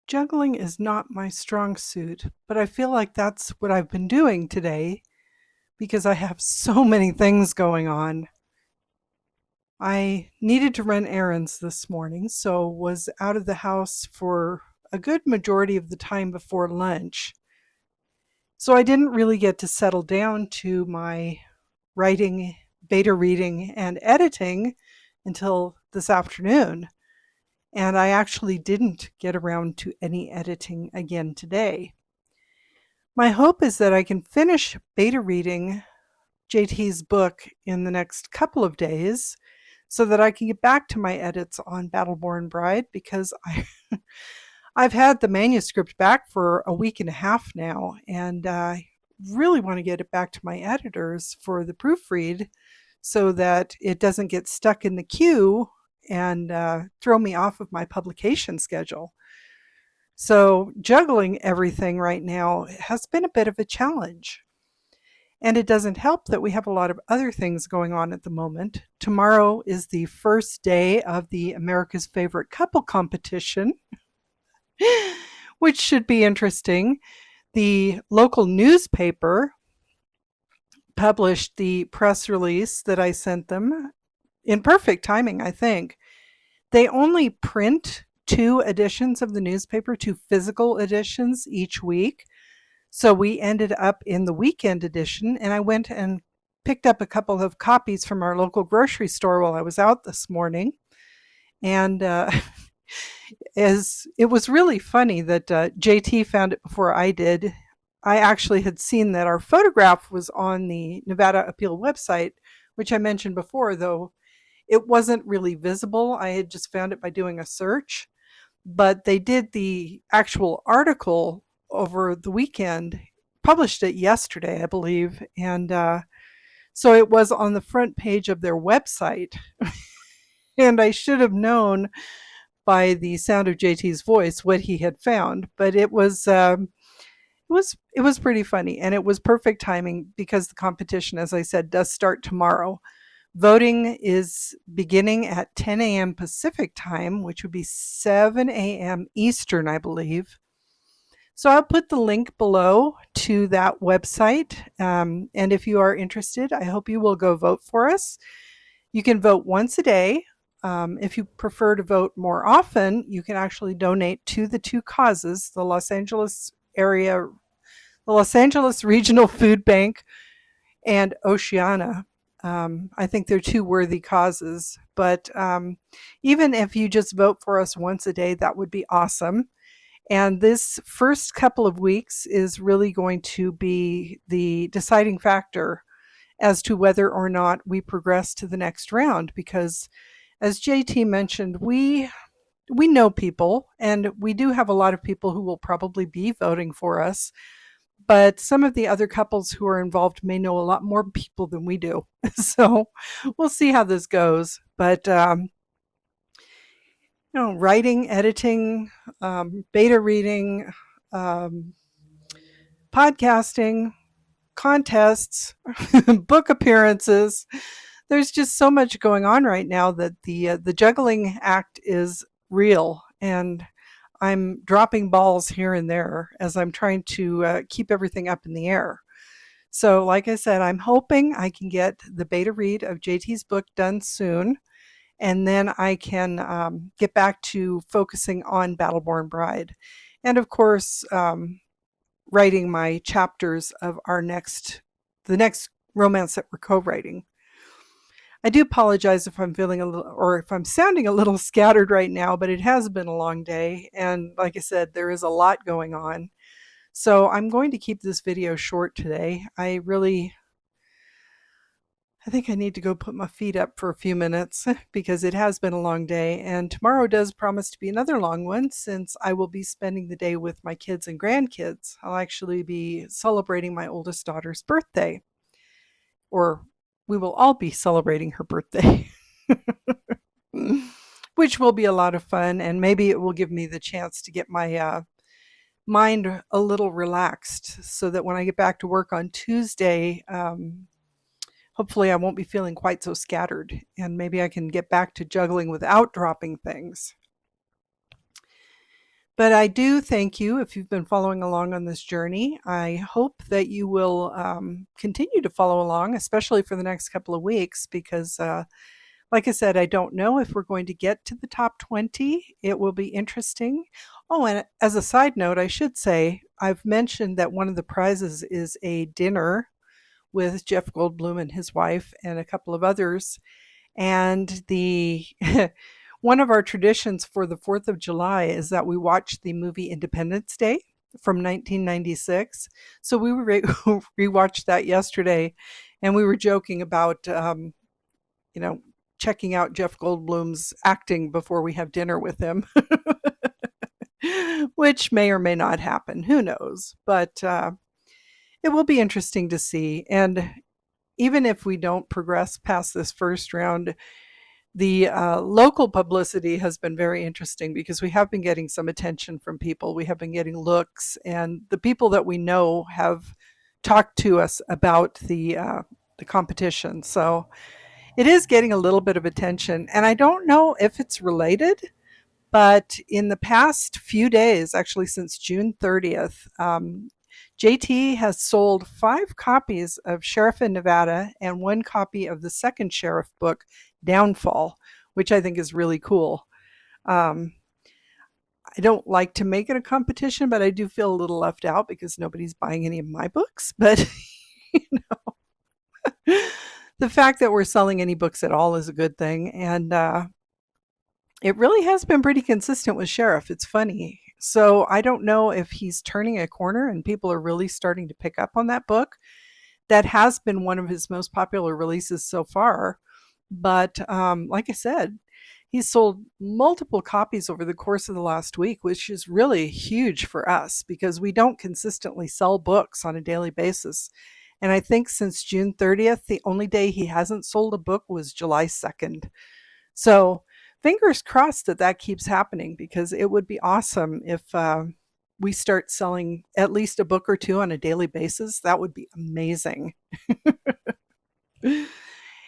Juggling is not my strong suit, but I feel like that's what I've been doing today because I have so many things going on. I needed to run errands this morning, so was out of the house for a good majority of the time before lunch. So I didn't really get to settle down to my writing, beta reading, and editing until this afternoon. And I actually didn't get around to any editing again today. My hope is that I can finish beta reading JT's book in the next couple of days so that I can get back to my edits on Battleborn Bride because I've had the manuscript back for a week and a half now, and I really want to get it back to my editors for the proofread so that it doesn't get stuck in the queue and throw me off of my publication schedule. So, juggling everything right now has been a bit of a challenge. And it doesn't help that we have a lot of other things going on at the moment. Tomorrow is the first day of the America's Favorite Couple competition, which should be interesting. The local newspaper published the press release that I sent them in perfect timing, I think. They only print two editions of the newspaper, two physical editions each week. So we ended up in the weekend edition, and I went and picked up a couple of copies from our local grocery store while I was out this morning. And as it was really funny that JT found it before I did. I actually had seen that our photograph was on the Nevada Appeal website, which I mentioned before, though it wasn't really visible. I had just found it by doing a search, but they did the actual article over the weekend, published it yesterday, I believe, and so it was on the front page of their website. And I should have known by the sound of JT's voice what he had found, but it was pretty funny, and it was perfect timing because the competition, as I said, does start tomorrow. Voting is beginning at 10 a.m. Pacific time, which would be 7 a.m. Eastern, I believe. So I'll put the link below to that website. And if you are interested, I hope you will go vote for us. You can vote once a day. If you prefer to vote more often, you can actually donate to the two causes, the Los Angeles Regional Food Bank and Oceana. I think they're two worthy causes. But even if you just vote for us once a day, that would be awesome. And this first couple of weeks is really going to be the deciding factor as to whether or not we progress to the next round. Because, as JT mentioned, we know people, and we do have a lot of people who will probably be voting for us. But some of the other couples who are involved may know a lot more people than we do. So we'll see how this goes. But writing, editing, beta reading, um, podcasting, contests, book appearances. There's just so much going on right now that the juggling act is real, and I'm dropping balls here and there as I'm trying to keep everything up in the air. So, like I said, I'm hoping I can get the beta read of JT's book done soon, and then I can get back to focusing on Battleborn Bride. And of course, writing my chapters of the next romance that we're co-writing. I do apologize if I'm feeling a little, or if I'm sounding a little scattered right now, but it has been a long day. And like I said, there is a lot going on. So I'm going to keep this video short today. I think I need to go put my feet up for a few minutes because it has been a long day, and tomorrow does promise to be another long one since I will be spending the day with my kids and grandkids. I'll actually be celebrating my oldest daughter's birthday, or we will all be celebrating her birthday, which will be a lot of fun, and maybe it will give me the chance to get my mind a little relaxed so that when I get back to work on Tuesday, hopefully I won't be feeling quite so scattered, and maybe I can get back to juggling without dropping things. But I do thank you if you've been following along on this journey. I hope that you will continue to follow along, especially for the next couple of weeks, because, like I said, I don't know if we're going to get to the top 20. It will be interesting. Oh, and as a side note, I should say, I've mentioned that one of the prizes is a dinner with Jeff Goldblum and his wife and a couple of others. And the one of our traditions for the 4th of July is that we watch the movie Independence Day from 1996. So we rewatched that yesterday, and we were joking about, you know, checking out Jeff Goldblum's acting before we have dinner with him, which may or may not happen. Who knows? But it will be interesting to see. And even if we don't progress past this first round, the local publicity has been very interesting because we have been getting some attention from people. We have been getting looks, and the people that we know have talked to us about the competition. So it is getting a little bit of attention, and I don't know if it's related, but in the past few days, actually since June 30th, JT has sold 5 copies of Sheriff in Nevada and 1 copy of the second Sheriff book, Downfall, which I think is really cool. Um, I don't like to make it a competition, but I do feel a little left out because nobody's buying any of my books. But you know, the fact that we're selling any books at all is a good thing. And it really has been pretty consistent with Sheriff. It's funny. So I don't know if he's turning a corner and people are really starting to pick up on that book. That has been one of his most popular releases so far. But like I said, he's sold multiple copies over the course of the last week, which is really huge for us because we don't consistently sell books on a daily basis. And I think since June 30th, the only day he hasn't sold a book was July 2nd. So fingers crossed that that keeps happening because it would be awesome if we start selling at least a book or two on a daily basis. That would be amazing.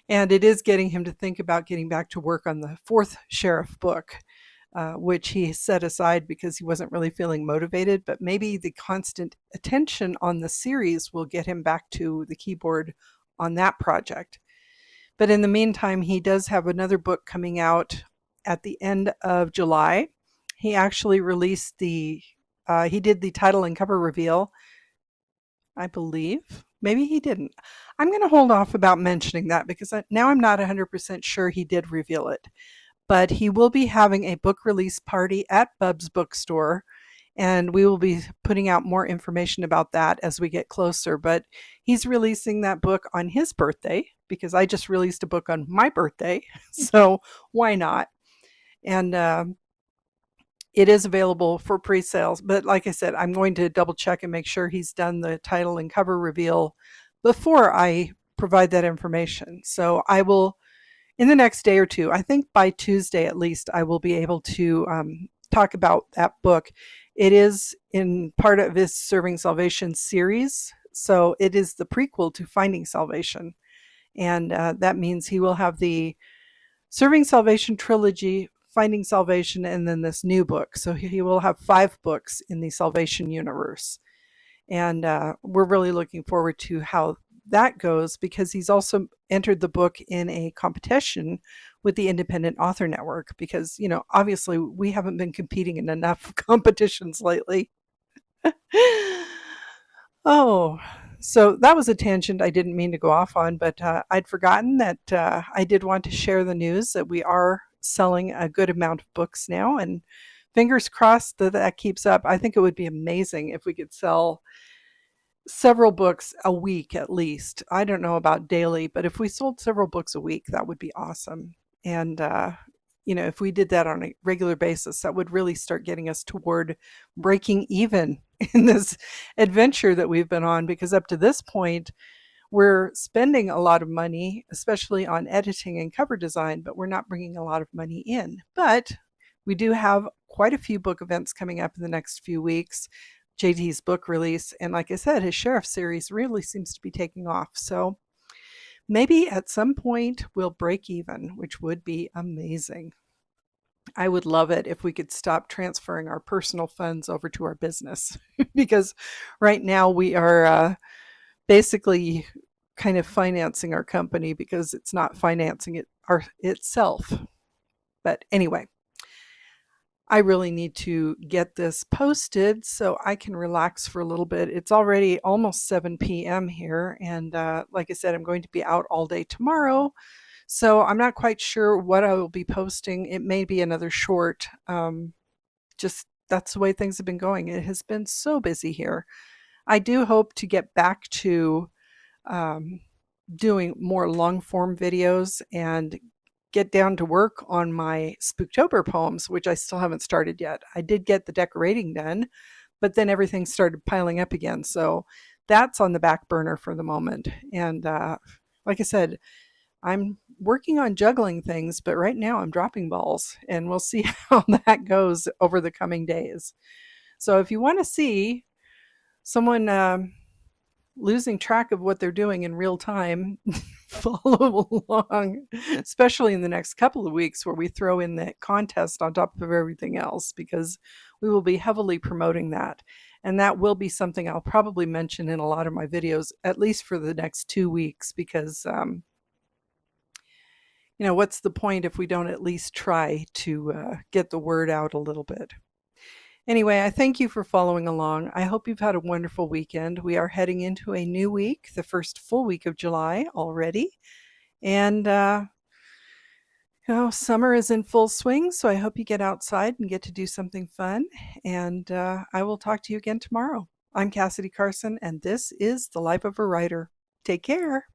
And it is getting him to think about getting back to work on the 4th Sheriff book, which he set aside because he wasn't really feeling motivated. But maybe the constant attention on the series will get him back to the keyboard on that project. But in the meantime, he does have another book coming out at the end of July. He actually released he did the title and cover reveal, I believe. Maybe he didn't. I'm going to hold off about mentioning that because now I'm not 100% sure he did reveal it. But he will be having a book release party at Bub's Bookstore, and we will be putting out more information about that as we get closer. But he's releasing that book on his birthday because I just released a book on my birthday. So why not? And it is available for pre-sales. But like I said, I'm going to double check and make sure he's done the title and cover reveal before I provide that information. So I will, in the next day or two, I think by Tuesday at least, I will be able to talk about that book. It is in part of his Serving Salvation series. So it is the prequel to Finding Salvation. And that means he will have the Serving Salvation trilogy, Finding Salvation, and then this new book. So he will have 5 books in the Salvation universe. And we're really looking forward to how that goes because he's also entered the book in a competition with the Independent Author Network because, you know, obviously we haven't been competing in enough competitions lately. Oh, so that was a tangent I didn't mean to go off on, but I'd forgotten that I did want to share the news that we are selling a good amount of books now, and fingers crossed that that keeps up. I think it would be amazing if we could sell several books a week at least. I don't know about daily, but if we sold several books a week, that would be awesome. And you know, if we did that on a regular basis, that would really start getting us toward breaking even in this adventure that we've been on, because up to this point, we're spending a lot of money, especially on editing and cover design, but we're not bringing a lot of money in. But we do have quite a few book events coming up in the next few weeks. JT's book release, and like I said, his Sheriff series really seems to be taking off. So maybe at some point we'll break even, which would be amazing. I would love it if we could stop transferring our personal funds over to our business because right now we are basically kind of financing our company because it's not financing itself. But anyway, I really need to get this posted so I can relax for a little bit. It's already almost 7 p.m. here. And like I said, I'm going to be out all day tomorrow. So I'm not quite sure what I will be posting. It may be another short. Just that's the way things have been going. It has been so busy here. I do hope to get back to um, doing more long form videos and get down to work on my Spooktober poems, which I still haven't started yet. I did get the decorating done, but then everything started piling up again. So that's on the back burner for the moment. And like I said, I'm working on juggling things, but right now I'm dropping balls, and we'll see how that goes over the coming days. So if you want to see someone losing track of what they're doing in real time, follow along, especially in the next couple of weeks where we throw in the contest on top of everything else, because we will be heavily promoting that. And that will be something I'll probably mention in a lot of my videos, at least for the next 2 weeks, because, what's the point if we don't at least try to get the word out a little bit? Anyway, I thank you for following along. I hope you've had a wonderful weekend. We are heading into a new week, the first full week of July already. And, summer is in full swing, so I hope you get outside and get to do something fun. And I will talk to you again tomorrow. I'm Cassidy Carson, and this is The Life of a Writer. Take care.